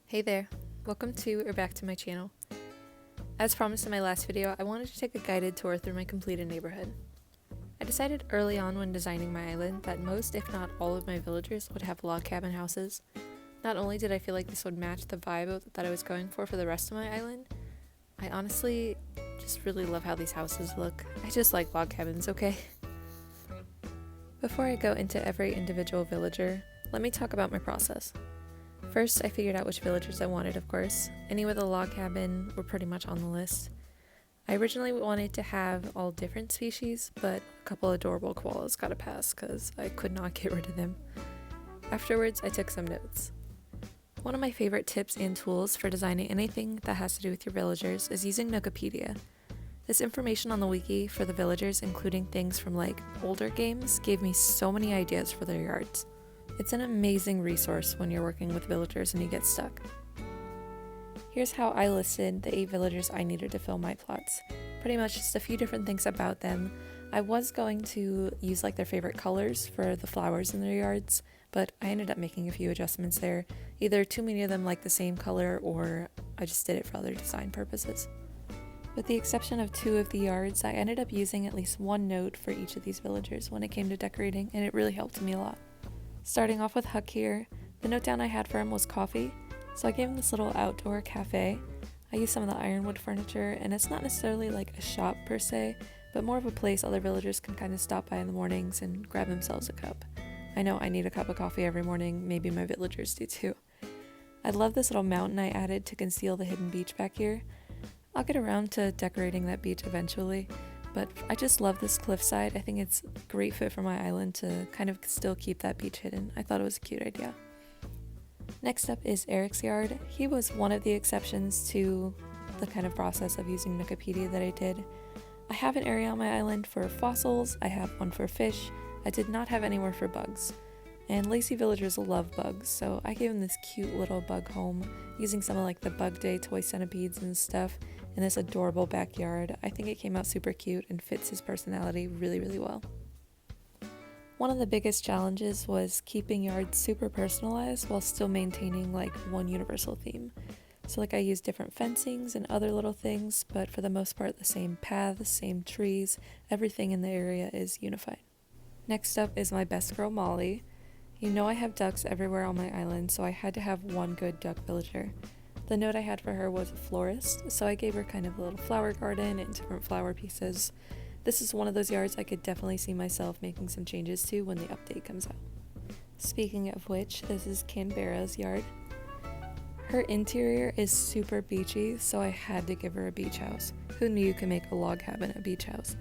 Hey there, welcome to or back to my channel. As promised in my last video, I wanted to take a guided tour through my completed neighborhood. I decided early on when designing my island that most, if not all, of my villagers would have log cabin houses. Not only did I feel like this would match the vibe that I was going for the rest of my island, I honestly just really love how these houses look. I just like log cabins, okay? Before I go into every individual villager, let me talk about my process. First, I figured out which villagers I wanted, of course. Any with a log cabin were pretty much on the list. I originally wanted to have all different species, but a couple adorable koalas got a pass because I could not get rid of them. Afterwards, I took some notes. One of my favorite tips and tools for designing anything that has to do with your villagers is using Wikipedia. This information on the wiki for the villagers, including things from like older games, gave me so many ideas for their yards. It's an amazing resource when you're working with villagers and you get stuck. Here's how I listed the 8 villagers I needed to fill my plots. Pretty much just a few different things about them. I was going to use like their favorite colors for the flowers in their yards, but I ended up making a few adjustments there. Either too many of them like the same color or I just did it for other design purposes. With the exception of 2 of the yards, I ended up using at least one note for each of these villagers when it came to decorating, and it really helped me a lot. Starting off with Huck here, the note down I had for him was coffee, so I gave him this little outdoor cafe. I used some of the ironwood furniture, and it's not necessarily like a shop per se, but more of a place other villagers can kind of stop by in the mornings and grab themselves a cup. I know I need a cup of coffee every morning, maybe my villagers do too. I love this little mountain I added to conceal the hidden beach back here. I'll get around to decorating that beach eventually, but I just love this cliffside. I think it's a great fit for my island to kind of still keep that beach hidden. I thought it was a cute idea. Next up is Eric's yard. He was one of the exceptions to the kind of process of using Wikipedia that I did. I have an area on my island for fossils, I have one for fish, I did not have anywhere for bugs. And lazy villagers love bugs, so I gave him this cute little bug home, using some of like the Bug Day toy centipedes and stuff in this adorable backyard. I think it came out super cute and fits his personality really, really well. One of the biggest challenges was keeping yards super personalized while still maintaining like one universal theme. So like I used different fencings and other little things, but for the most part the same paths, same trees, everything in the area is unified. Next up is my best girl Molly. You know I have ducks everywhere on my island, so I had to have one good duck villager. The note I had for her was a florist, so I gave her kind of a little flower garden and different flower pieces. This is one of those yards I could definitely see myself making some changes to when the update comes out. Speaking of which, this is Canberra's yard. Her interior is super beachy, so I had to give her a beach house. Who knew you could make a log cabin a beach house?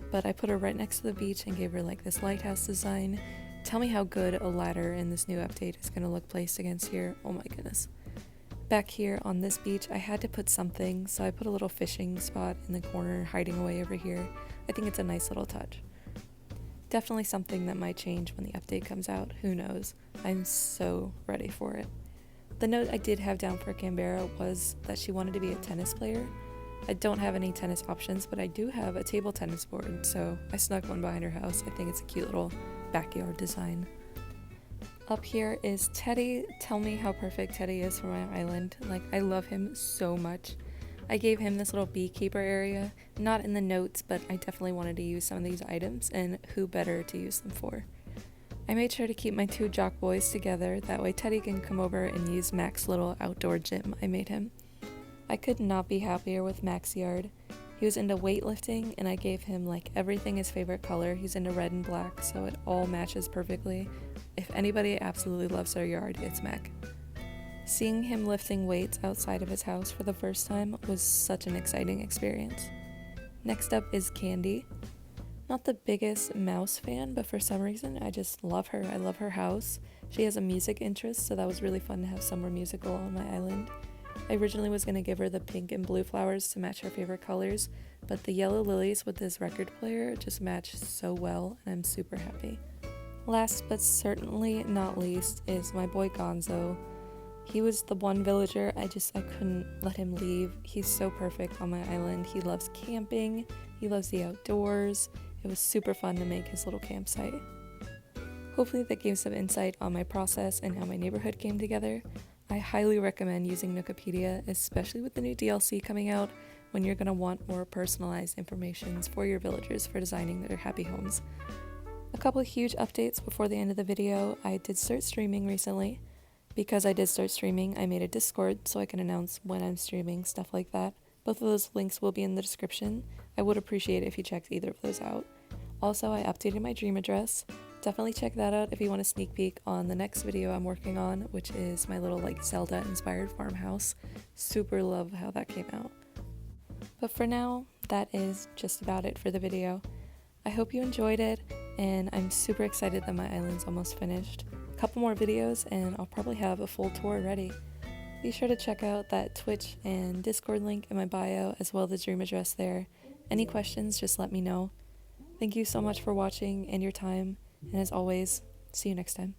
But I put her right next to the beach and gave her like this lighthouse design. Tell me how good a ladder in this new update is going to look placed against here. Oh my goodness. Back here on this beach, I had to put something, so I put a little fishing spot in the corner hiding away over here. I think it's a nice little touch. Definitely something that might change when the update comes out. Who knows? I'm so ready for it. The note I did have down for Canberra was that she wanted to be a tennis player. I don't have any tennis options, but I do have a table tennis board, so I snuck one behind her house. I think it's a cute little backyard design. Up here is Teddy. Tell me how perfect Teddy is for my island. Like, I love him so much. I gave him this little beekeeper area, not in the notes, but I definitely wanted to use some of these items, and who better to use them for. I made sure to keep my 2 jock boys together, that way Teddy can come over and use Mac's little outdoor gym I made him. I could not be happier with Mac's yard. He was into weightlifting, and I gave him like everything his favorite color. He's into red and black, so it all matches perfectly. If anybody absolutely loves their yard, it's Mac. Seeing him lifting weights outside of his house for the first time was such an exciting experience. Next up is Candy. Not the biggest mouse fan, but for some reason I just love her. I love her house. She has a music interest, so that was really fun to have somewhere musical on my island. I originally was going to give her the pink and blue flowers to match her favorite colors, but the yellow lilies with this record player just match so well, and I'm super happy. Last but certainly not least is my boy Gonzo. He was the one villager I couldn't let him leave. He's so perfect on my island. He loves camping, he loves the outdoors. It was super fun to make his little campsite. Hopefully that gave some insight on my process and how my neighborhood came together. I highly recommend using Wikipedia, especially with the new DLC coming out, when you're going to want more personalized information for your villagers for designing their happy homes. A couple of huge updates before the end of the video. I did start streaming recently. Because I did start streaming, I made a Discord so I can announce when I'm streaming, stuff like that. Both of those links will be in the description. I would appreciate it if you checked either of those out. Also, I updated my dream address. Definitely check that out if you want a sneak peek on the next video I'm working on, which is my little Zelda-inspired farmhouse. Super love how that came out. But for now, that is just about it for the video. I hope you enjoyed it, and I'm super excited that my island's almost finished. A couple more videos and I'll probably have a full tour ready. Be sure to check out that Twitch and Discord link in my bio, as well as the dream address there. Any questions, just let me know. Thank you so much for watching and your time, and as always, see you next time.